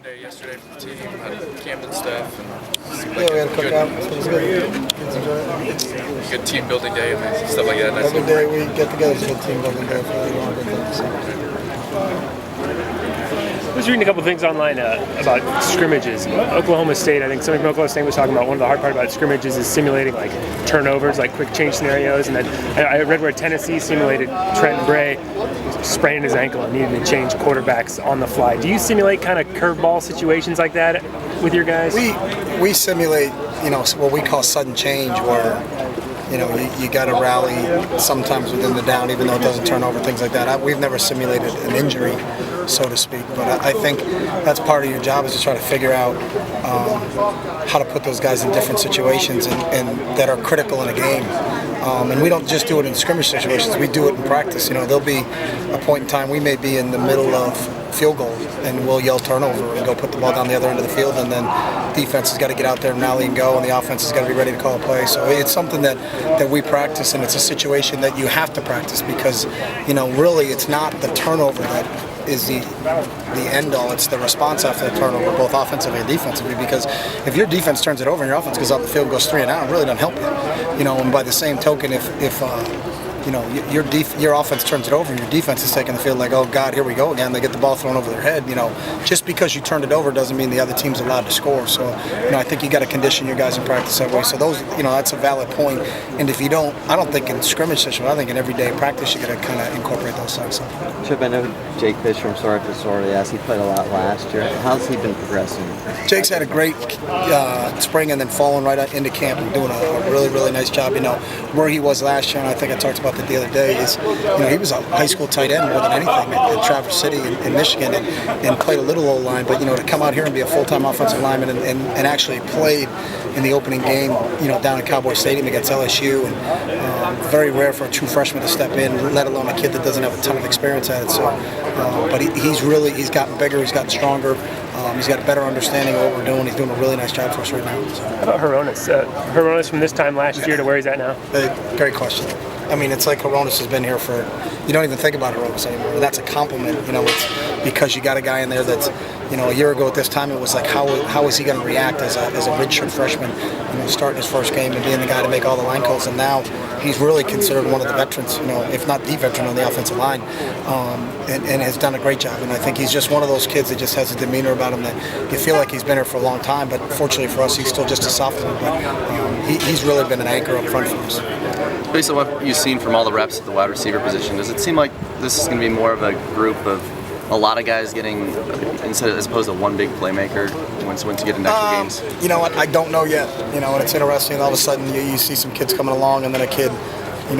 day yesterday for the team, had camp and stuff, and seemed Yeah, like we had a cookout, so it was good. Kids enjoyed it. good team building day and stuff like that. Nice Every day we get together is a good team building day for everyone. I was reading a couple things online about scrimmages. Oklahoma State, I think somebody from Oklahoma State was talking about one of the hard part about scrimmages is simulating like turnovers, like quick change scenarios. And then I read where Tennessee simulated Trenton Bray spraining his ankle and needing to change quarterbacks on the fly. Do you simulate kind of curveball situations like that with your guys? We simulate, what we call sudden change, where you got to rally sometimes within the down, even though it doesn't turn over, things like that. We've never simulated an injury, so to speak, but I think that's part of your job, is to try to figure out how to put those guys in different situations and that are critical in a game. And we don't just do it in scrimmage situations, we do it in practice. There'll be a point in time we may be in the middle of field goal and we'll yell turnover and go put the ball down the other end of the field, and then defense has got to get out there and rally and go, and the offense has got to be ready to call a play. So it's something that we practice, and it's a situation that you have to practice because really it's not the turnover that is the end all. It's the response after the turnover, both offensively and defensively, because if your defense turns it over and your offense goes out the field and goes 3 and out, it really doesn't help you. And by the same token, if your offense turns it over and your defense is taking the field like, oh God, here we go again, they get the ball thrown over their head, just because you turned it over doesn't mean the other team's allowed to score. So I think you got to condition your guys in practice that way. So those, that's a valid point. And if you don't, I don't think in scrimmage session, I think in everyday practice you got to kind of incorporate those things. Chip, I know Jake Fisher from Sorry for Sorry, he played a lot last year. How's he been progressing? Jake's had a great spring and then falling right into camp and doing a really, really nice job. Where he was last year, and I think I talked about that the other day, is he was a high school tight end more than anything at Traverse City in Michigan, and played a little O-line, but to come out here and be a full-time offensive lineman and actually played in the opening game down at Cowboy Stadium against LSU, and very rare for a true freshman to step in, let alone a kid that doesn't have a ton of experience at it. So, but he's gotten bigger, he's gotten stronger. He's got a better understanding of what we're doing. He's doing a really nice job for us right now. So. How about Hronis? Hronis from this time last year to where he's at now? Great question. I mean, it's like Hronis has been here for, you don't even think about Hronis anymore. That's a compliment, it's because you got a guy in there that's, a year ago at this time, it was like, how is he going to react as a redshirt freshman, starting his first game and being the guy to make all the line calls, and now he's really considered one of the veterans, if not the veteran on the offensive line, and has done a great job. And I think he's just one of those kids that just has a demeanor about him that you feel like he's been here for a long time, but fortunately for us, he's still just a sophomore. But he's really been an anchor up front for us. Based on what you've seen from all the reps at the wide receiver position, does it seem like this is going to be more of a group of a lot of guys getting, as opposed to one big playmaker once you get into extra games? You know what? I don't know yet. And it's interesting. All of a sudden, you see some kids coming along, and then a kid,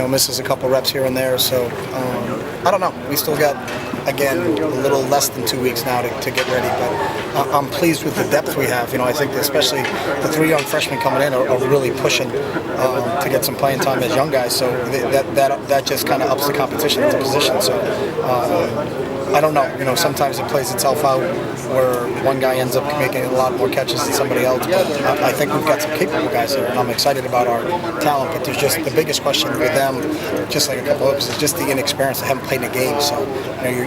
misses a couple reps here and there. So I don't know. We still got, again, a little less than 2 weeks now to get ready. But I'm pleased with the depth we have. I think especially the 3 young freshmen coming in are really pushing to get some playing time as young guys. So that just kind of ups the competition at the position. So I don't know. Sometimes it plays itself out where one guy ends up making a lot more catches than somebody else. But I think we've got some capable guys here, and I'm excited about our talent. But there's just the biggest question with them, just like a couple of others, is just the inexperience. They haven't played a game. So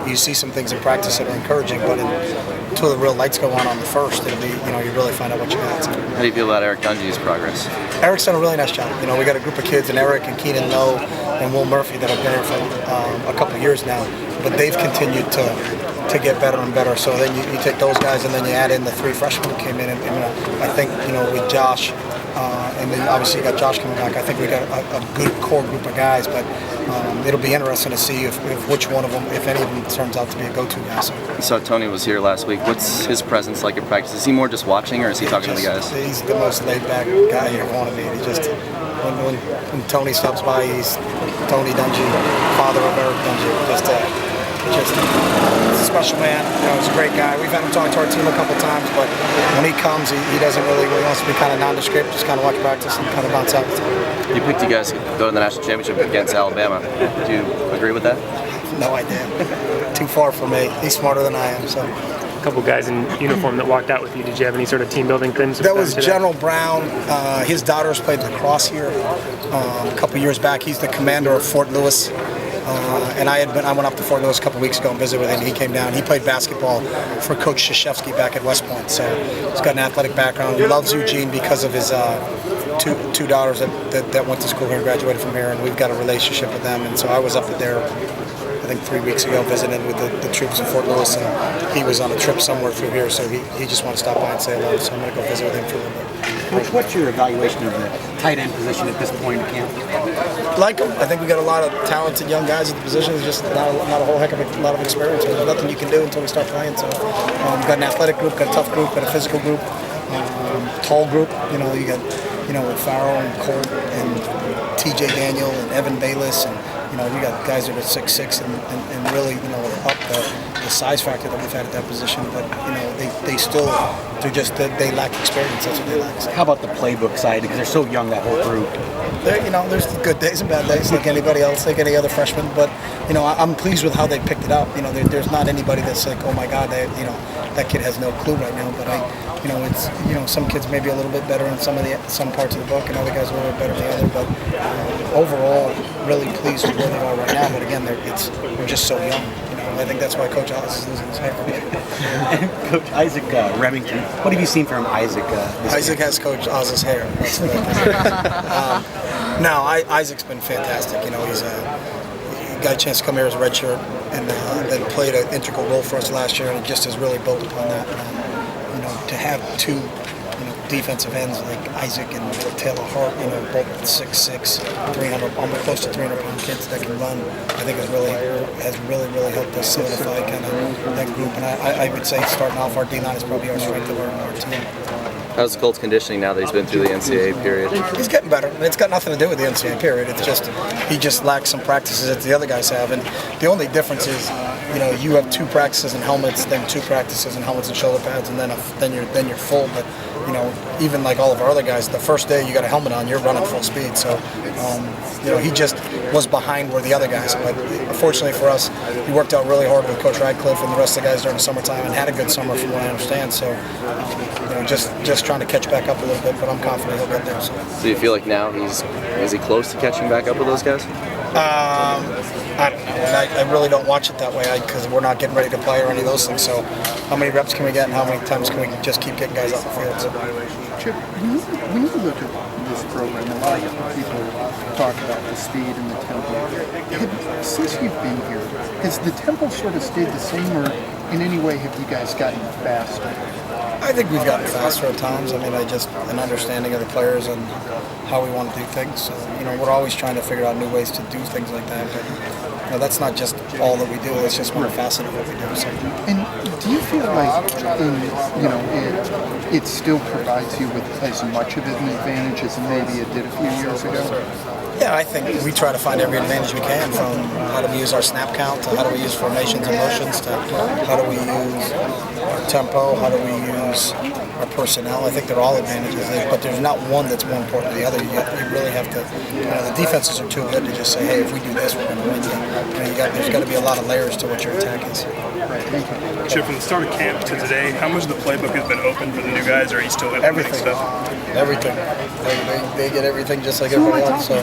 you see some things in practice that are encouraging, but until the real lights go on the first, it'll be you really find out what you got. How do you feel about Eric Dungy's progress? Eric's done a really nice job. We got a group of kids, and Eric and Keenan Lowe and Will Murphy that have been here for a couple of years now, but they've continued to get better and better. So then you take those guys, and then you add in the 3 freshmen who came in, and I think with Josh, and then obviously you got Josh coming back. I think we got a good core group of guys, but it'll be interesting to see if which one of them, if any of them, turns out to be a go-to guy. So Tony was here last week. What's his presence like in practice? Is he more just watching, or is he talking to the guys? He's the most laid-back guy you ever want to be. He just when Tony stops by, he's Tony Dungy, father of Eric Dungy. Just a special man. He's a great guy. We've had him talk to our team a couple times, but when he comes, he doesn't really. He wants to be kind of nondescript, just kind of watch practice and kind of bounce out. You picked you guys to go to the national championship against Alabama. Do you agree with that? No idea. Too far for me. He's smarter than I am. So. A couple guys in uniform that walked out with you. Did you have any sort of team building things? That was General Brown. His daughters played lacrosse here a couple years back. He's the commander of Fort Lewis. And I went up to Fort Lewis a couple weeks ago and visited with him. He came down. He played basketball for Coach Krzyzewski back at West Point, so he's got an athletic background. He loves Eugene because of his two daughters that went to school here and graduated from here, and we've got a relationship with them. And so I was up there, I think 3 weeks ago, visiting with the troops in Fort Lewis, and he was on a trip somewhere through here, so he just wanted to stop by and say hello. So I'm going to go visit with him for a little bit. Coach, what's your evaluation of the tight end position at this point in camp? Like him. I think we got a lot of talented young guys at the position. There's just not a whole heck of a lot of experience. There's nothing you can do until we start playing. So we've got an athletic group, got a tough group, got a physical group, tall group. You know, you got Farrell and Colt and T.J. Daniel and Evan Bayless, and you got guys that are 6'6" and really up the size factor that we've had at that position. But they lack experience. That's what they lack. How about the playbook side? Because they're so young, that whole group. There's good days and bad days, like anybody else, like any other freshman. But I'm pleased with how they picked it up. There's not anybody that's like, oh my God, that kid has no clue right now. But it's some kids maybe a little bit better in some parts of the book, and other guys a little bit better in the other. But overall, really pleased with where they are right now. But again, we're just so young. I think that's why Coach Oz is losing his hair. Coach Isaac Remington, what have you seen from Isaac this Isaac year? has Coach Oz's hair. That's what Isaac's been fantastic. He got a chance to come here as a redshirt and then played an integral role for us last year, and it just has really built upon that. To have two defensive ends like Isaac and Taylor Hart, both 6'6", 300, almost close to 300-pound kids that can run, I think has really helped us solidify kind of that group. And I would say starting off, our D-line is probably our strength of our team. How's Colt's conditioning now that he's been through the NCAA period? He's getting better. It's got nothing to do with the NCAA period. It's just he just lacks some practices that the other guys have. And the only difference is, you have 2 practices and helmets, then 2 practices and helmets and shoulder pads, and then you're full. But even like all of our other guys, the first day you got a helmet on, you're running full speed. So he just was behind where the other guys. But fortunately for us, he worked out really hard with Coach Radcliffe and the rest of the guys during the summertime, and had a good summer from what I understand. So just trying to catch back up a little bit, but I'm confident he'll get there. So you feel like now is he close to catching back up with those guys? I don't know. I really don't watch it that way because we're not getting ready to play or any of those things. So how many reps can we get and how many times can we just keep getting guys off the field? So. Chip, when you look at this program, a lot of people talk about the speed and the tempo. Since you've been here, has the tempo sort of stayed the same, or in any way have you guys gotten faster? I think we've gotten faster at times. I mean, an understanding of the players and how we want to do things. So, we're always trying to figure out new ways to do things like that. But that's not just all that we do. It's just one facet of what we do. So. And do you feel like, it still provides you with as much of an advantage as maybe it did a few years ago? Yeah, I think we try to find every advantage we can, from how do we use our snap count to how do we use formations and motions to how do we use our tempo, how do we use our personnel. I think they're all advantages, but there's not one that's more important than the other. You really have to, the defenses are too good to just say, hey, if we do this, we're going to win. There's got to be a lot of layers to what your attack is. Chip, from the start of camp to today, how much of the playbook has been open for the new guys, or are you still implementing stuff? Everything. They get everything just like everybody else. So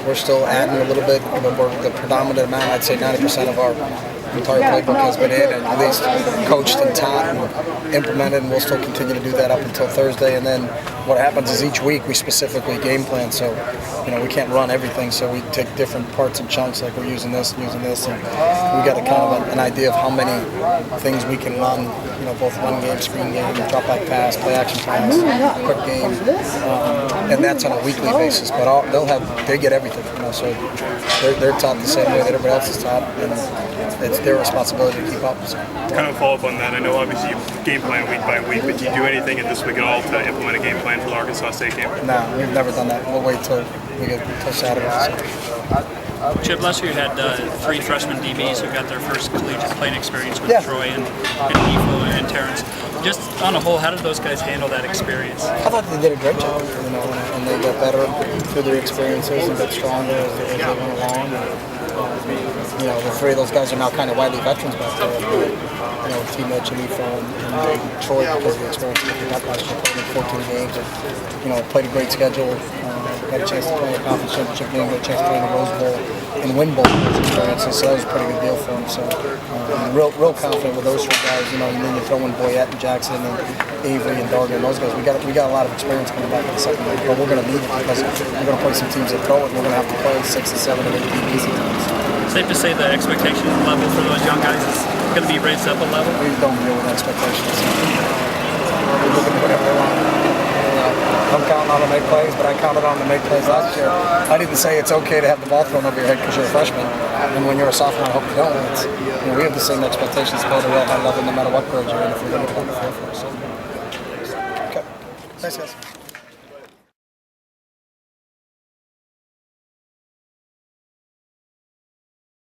we're still adding a little bit, but the predominant amount, I'd say 90% of our entire playbook has been in and at least coached and taught and implemented, and we'll still continue to do that up until Thursday. And then what happens is each week we specifically game plan, so we can't run everything, so we take different parts and chunks, like we're using this and we got a kind of an idea of how many things we can run, both run game, screen game, drop back pass, play action pass, quick game, and that's on a weekly basis. But they get everything, so they're taught the same way that everybody else is taught, and it's their responsibility to keep up. So. To kind of follow up on that, I know obviously you game plan week by week, but do you do anything at this week at all to implement a game plan for the Arkansas State game? No, we've never done that. We'll wait till we get till Saturday. So. Chip, last year you had 3 freshman DBs who got their first collegiate playing experience with Troy and Efo and Terrence. Just on a whole, how did those guys handle that experience? I thought they did a great job, and they got better through their experiences and got stronger as they went along. The 3 of those guys are now kind of widely veterans back there. T. Mitch and Efo and Troy because of the experience we got last year, playing in 14 games and, played a great schedule. Got a chance to play a conference championship game, got a chance to play in the Rose Bowl and win both of those experiences, so that was a pretty good deal for him. So I'm real confident with those three guys, and then you throw in Boyette and Jackson and Avery and Dargan and those guys. We got a lot of experience coming back in the second league, but we're going to need it because we're going to play some teams that throw it, and we're going to have to play 6 and 7 and 8 DBs at times. Safe to say the expectation level for those young guys is going to be raised up a level? We don't deal with expectations. We look at whatever they want. I'm counting on them to make plays, but I counted on them to make plays last year. I didn't say it's okay to have the ball thrown over your head because you're a freshman, and when you're a sophomore, I hope you don't. We have the same expectations to play at a real high level no matter what grade you're in if we're going to play the field for us. Okay. Thanks, guys.